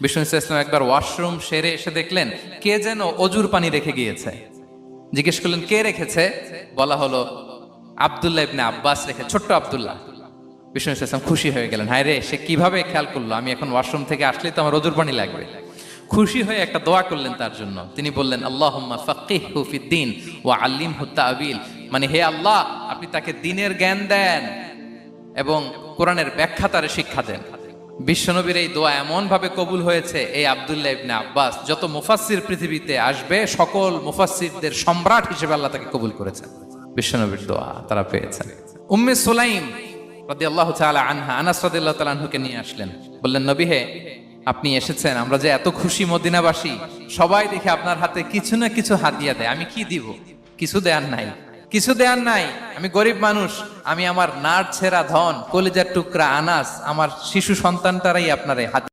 বিষ্ণু ইসলাম একবার ওয়াশরুম সেরে এসে দেখলেন কে যেন অজুর পানি রেখে গিয়েছে। জিজ্ঞেস করলেন কে রেখেছে, বলা হলো আব্দুল্লাহ ইবনে আব্বাস রেখে, ছোট্ট আব্দুল্লাহ। বিষ্ণু ইসলাম খুশি হয়ে গেলেন, হায় রে, সে কিভাবে খেয়াল করলো, আমি এখন ওয়াশরুম থেকে আসলেই তো আমার অজুর পানি লাগবে। খুশি হয়ে একটা দোয়া করলেন তার জন্য। তিনি বললেন আল্লাহুম্মা ফাক্কিহহু ফিদ্দীন ওয়া আল্লিমহু তা'বীল, মানে হে আল্লাহ, আপনি তাকে দ্বীনের জ্ঞান দেন এবং কোরআনের ব্যাখ্যা তারে শিক্ষা দেন। বিশ্বনবীর এই দোয়া এমন ভাবে কবুল হয়েছে, এই আব্দুল্লাহ ইবনে আব্বাস যত মুফাসসির পৃথিবীতে আসবে সকল মুফাসসিরদের সম্রাট হিসেবে আল্লাহ তাকে কবুল করেছেন। বিশ্বনবীর দোয়া তারা পেয়েছেন। উম্মে সুলাইম রাদিয়াল্লাহু তাআলা আনহা আনাস রাদিয়াল্লাহু তাআলা আনহুকে নিয়ে আসলেন, বললেন নবী হে, আপনি এসেছেন, আমরা যে এত খুশি মদিনাবাসী, সবাই দেখে আপনার হাতে কিছু না কিছু হাদিয়া দেয়, আমি কি দিব? কিছু দেয়ার নাই, কিছু দেয়ার নাই, আমি গরিব মানুষ, আমি আমার নাড় ছেঁড়া ধন, কলিজার টুকরা আনাস, আমার শিশু সন্তানটারাই আপনার এই হাতে